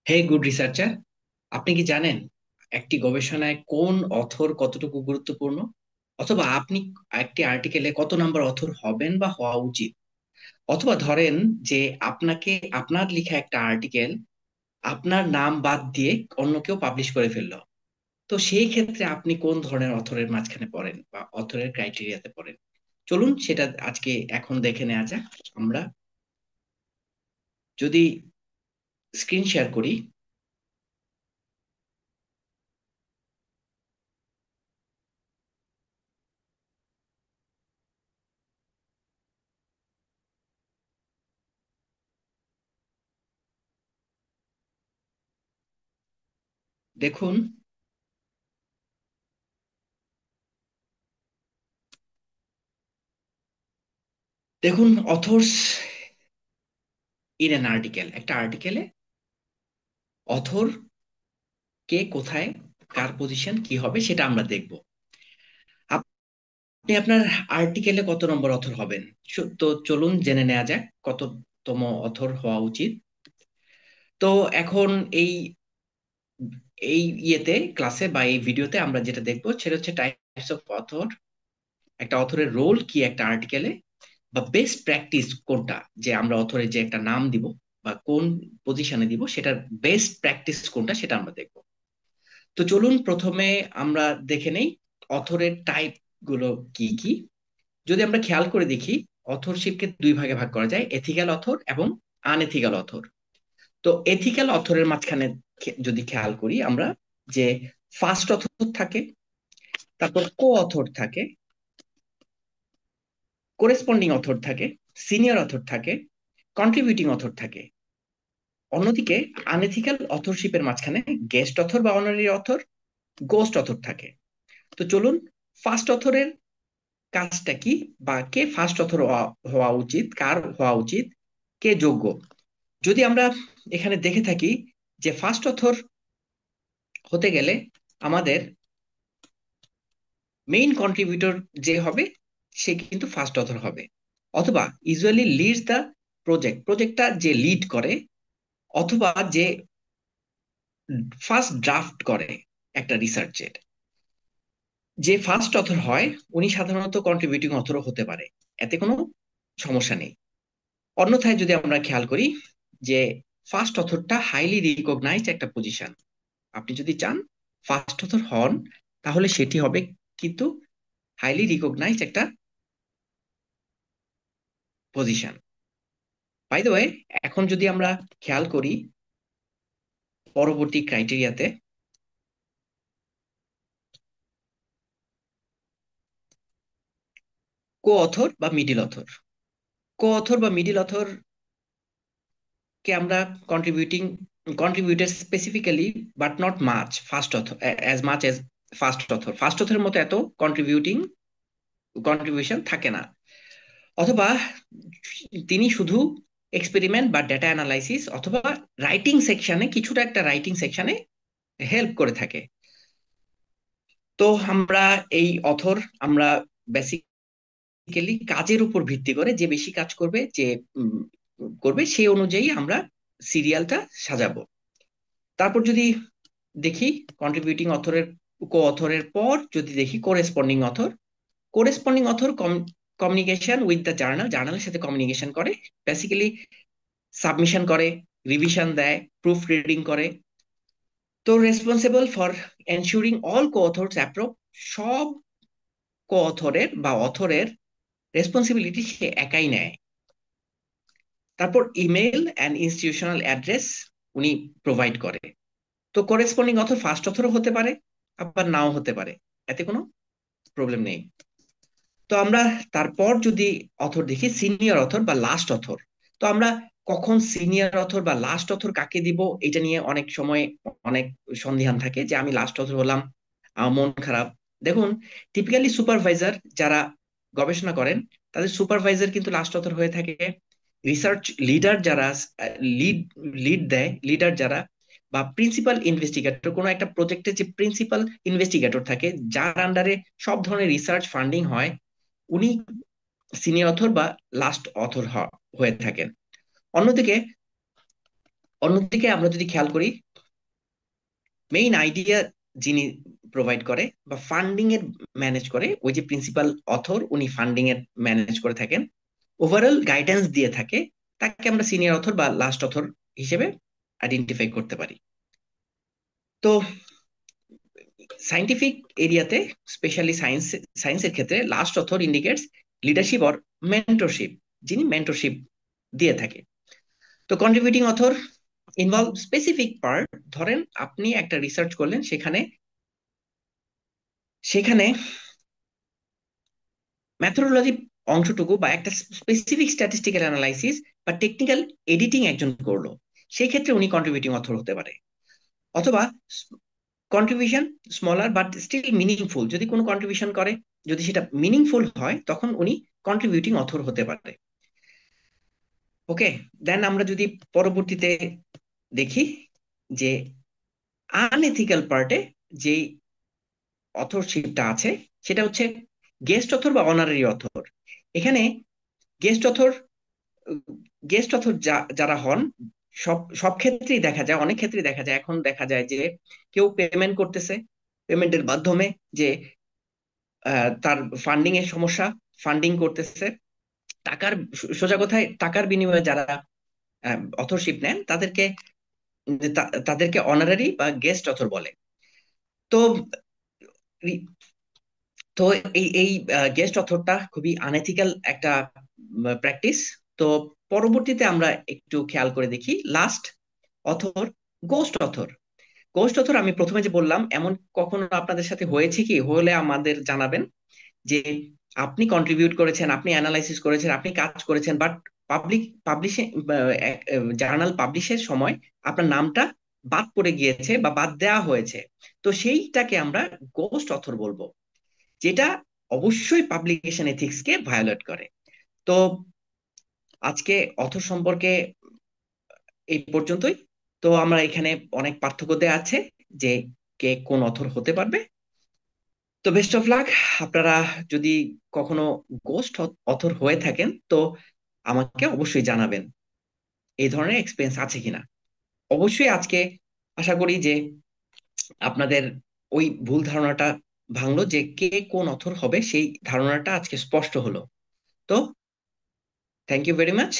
হে good researcher, আপনি কি জানেন একটি গবেষণায় কোন অথর কতটুকু গুরুত্বপূর্ণ? অথবা আপনি একটি আর্টিকেলে কত নাম্বার অথর হবেন বা হওয়া উচিত? অথবা ধরেন যে আপনাকে আপনার লেখা একটা আর্টিকেল আপনার নাম বাদ দিয়ে অন্য কেউ পাবলিশ করে ফেললো। তো সেই ক্ষেত্রে আপনি কোন ধরনের অথরের মাঝখানে পড়েন বা অথরের ক্রাইটেরিয়াতে পড়েন? চলুন সেটা আজকে এখন দেখে নেওয়া যাক। আমরা যদি স্ক্রিন শেয়ার করি, দেখুন দেখুন অথর্স ইন অ্যান আর্টিকেল, একটা আর্টিকেলে অথর কে কোথায়, কার পজিশন কি হবে সেটা আমরা দেখব। আপনি আপনার আর্টিকেলে কত নম্বর অথর হবেন? তো চলুন জেনে নেওয়া যাক কততম অথর হওয়া উচিত। তো এখন এই এই ক্লাসে বা এই ভিডিওতে আমরা যেটা দেখবো সেটা হচ্ছে টাইপস অফ অথর, একটা অথরের রোল কি একটা আর্টিকেলে, বা বেস্ট প্র্যাকটিস কোনটা, যে আমরা অথরের যে একটা নাম দিব বা কোন পজিশনে দিব সেটার বেস্ট প্র্যাকটিস কোনটা সেটা আমরা দেখব। তো চলুন প্রথমে আমরা দেখে নেই অথরের টাইপ গুলো কি কি। যদি আমরা খেয়াল করে দেখি, অথরশিপকে দুই ভাগে ভাগ করা যায়, এথিক্যাল অথর এবং আনএথিক্যাল অথর। তো এথিক্যাল অথরের মাঝখানে যদি খেয়াল করি আমরা, যে ফার্স্ট অথর থাকে, তারপর কো অথর থাকে, কোরেসপন্ডিং অথর থাকে, সিনিয়র অথর থাকে, কন্ট্রিবিউটিং অথর থাকে। অন্যদিকে আনএথিক্যাল অথরশিপের মাঝখানে গেস্ট অথর বা অনারারি অথর, গোস্ট অথর থাকে। তো চলুন, ফার্স্ট অথরের কাজটা কি, বা কে ফার্স্ট অথর হওয়া উচিত, কার হওয়া উচিত, কে যোগ্য। যদি আমরা এখানে দেখে থাকি যে ফার্স্ট অথর হতে গেলে আমাদের মেইন কন্ট্রিবিউটর যে হবে সে কিন্তু ফার্স্ট অথর হবে, অথবা ইউজুয়ালি লিডস দ্য প্রজেক্টটা যে লিড করে, অথবা যে ফার্স্ট ড্রাফট করে একটা রিসার্চের, যে ফার্স্ট অথর হয় উনি সাধারণত কন্ট্রিবিউটিং অথরও হতে পারে, এতে কোনো সমস্যা নেই। অন্যথায় যদি আমরা খেয়াল করি যে ফার্স্ট অথরটা হাইলি রিকগনাইজড একটা পজিশন, আপনি যদি চান ফার্স্ট অথর হন তাহলে সেটি হবে কিন্তু হাইলি রিকগনাইজড একটা পজিশন। বাই দ্য ওয়ে, এখন যদি আমরা খেয়াল করি পরবর্তী ক্রাইটেরিয়াতে, কো অথর বা মিডিল অথর, কো অথর বা মিডিল অথর কে আমরা contributing contributed specifically, but not much first author, as much as first অথরের মতো এত কন্ট্রিবিউটিং কন্ট্রিবিউশন থাকে না। অথবা তিনি শুধু এক্সপেরিমেন্ট বা ডেটা অ্যানালাইসিস অথবা রাইটিং সেকশনে, কিছুটা একটা রাইটিং সেকশনে হেল্প করে থাকে। তো আমরা এই অথর আমরা বেসিক্যালি কাজের উপর ভিত্তি করে, যে বেশি কাজ করবে, যে উম, করবে সেই অনুযায়ী আমরা সিরিয়ালটা সাজাবো। তারপর যদি দেখি কন্ট্রিবিউটিং অথরের, কো অথরের পর যদি দেখি corresponding author communication with the journal, জার্নালের সাথে কমিউনিকেশন করে, বেসিক্যালি সাবমিশন করে, রিভিশন দেয়, প্রুফ রিডিং করে। তো responsible for ensuring all co authors approve, সব কো অথরের বা অথরের রেসপন্সিবিলিটি সে একাই নেয়। তারপর ইমেল অ্যান্ড ইনস্টিটিউশনাল অ্যাড্রেস উনি প্রোভাইড করে। তো করেসপন্ডিং অথর ফার্স্ট অথরও হতে পারে, আবার নাও হতে পারে, এতে কোনো প্রবলেম নেই। তো আমরা তারপর যদি অথর দেখি সিনিয়র অথর বা লাস্ট অথর, তো আমরা কখন সিনিয়র অথর বা লাস্ট অথর কাকে দিব এটা নিয়ে অনেক সময় অনেক সন্দিহান থাকে, যে আমি লাস্ট অথর হলাম, আমার মন খারাপ। দেখুন, টিপিক্যালি সুপারভাইজার যারা গবেষণা করেন তাদের সুপারভাইজার কিন্তু লাস্ট অথর হয়ে থাকে। রিসার্চ লিডার যারা লিড লিড দেয়, লিডার যারা, বা প্রিন্সিপাল ইনভেস্টিগেটর, কোনো একটা প্রজেক্টের যে প্রিন্সিপাল ইনভেস্টিগেটর থাকে, যার আন্ডারে সব ধরনের রিসার্চ ফান্ডিং হয়, উনি সিনিয়র অথর বা লাস্ট অথর হয়ে থাকেন। অন্যদিকে অন্যদিকে আমরা যদি খেয়াল করি, মেইন আইডিয়া যিনি প্রোভাইড করে বা ফান্ডিং এর ম্যানেজ করে, ওই যে প্রিন্সিপাল অথর, উনি ফান্ডিং এর ম্যানেজ করে থাকেন, ওভারঅল গাইডেন্স দিয়ে থাকে, তাকে আমরা সিনিয়র অথর বা লাস্ট অথর হিসেবে আইডেন্টিফাই করতে পারি। তো সাইন্টিফিক এরিয়াতে, স্পেশালি সায়েন্সের ক্ষেত্রে, last author indicates leadership or mentorship, যিনি মেন্টরশিপ দিয়ে থাকে। তো contributing author involve specific part. ধরেন আপনি একটা রিসার্চ করলেন, সেখানে সেখানে ম্যাথোডোলজি অংশটুকু বা একটা স্পেসিফিক স্ট্যাটিস্টিক্যাল অ্যানালাইসিস বা টেকনিক্যাল এডিটিং একজন করলো, সেই ক্ষেত্রে উনি কন্ট্রিবিউটিং অথর হতে পারে। অথবা contribution smaller but still meaningful, যদি কোনো কন্ট্রিবিউশন করে, যদি সেটা মিনিংফুল হয়, তখন উনি কন্ট্রিবিউটিং অথর হতে পারে। ওকে, দেন আমরা যদি পরবর্তীতে দেখি যে আনএথিক্যাল পার্টে যে অথরশিপটা আছে, সেটা হচ্ছে গেস্ট অথর বা অনারারি অথর। এখানে গেস্ট অথর গেস্ট অথর যারা হন, সব সব ক্ষেত্রেই দেখা যায়, অনেক ক্ষেত্রেই দেখা যায়, এখন দেখা যায় যে কেউ পেমেন্ট করতেছে, পেমেন্টের মাধ্যমে যে তার ফান্ডিং এর সমস্যা, ফান্ডিং করতেছে টাকার, সোজা কথায় টাকার বিনিময়ে যারা অথরশিপ নেন, তাদেরকে অনারারি বা গেস্ট অথর বলে। তো তো এই এই গেস্ট অথরটা খুবই আনএথিক্যাল একটা প্র্যাকটিস। তো পরবর্তীতে আমরা একটু খেয়াল করে দেখি last author, ghost author. Ghost author আমি প্রথমে যে বললাম, এমন কখনো আপনাদের সাথে হয়েছে কি? হলে আমাদের জানাবেন যে আপনি কন্ট্রিবিউট করেছেন, আপনি অ্যানালাইসিস করেছেন, আপনি কাজ করেছেন, বাট পাবলিশে জার্নাল পাবলিশের সময় আপনার নামটা বাদ পড়ে গিয়েছে বা বাদ দেওয়া হয়েছে। তো সেইটাকে আমরা গোস্ট অথর বলবো, যেটা অবশ্যই পাবলিকেশন এথিক্স কে ভায়োলেট করে। তো আজকে অথর সম্পর্কে এই পর্যন্তই। তো আমরা এখানে অনেক পার্থক্য দেওয়া আছে যে কে কোন অথর হতে পারবে। তো বেস্ট অফ লাক। আপনারা যদি কখনো গোস্ট অথর হয়ে থাকেন, তো আমাকে অবশ্যই জানাবেন এই ধরনের এক্সপিরিয়েন্স আছে কিনা। অবশ্যই আজকে আশা করি যে আপনাদের ওই ভুল ধারণাটা ভাঙলো, যে কে কোন অথর হবে সেই ধারণাটা আজকে স্পষ্ট হলো। তো থ্যাংক ইউ ভেরি মাচ।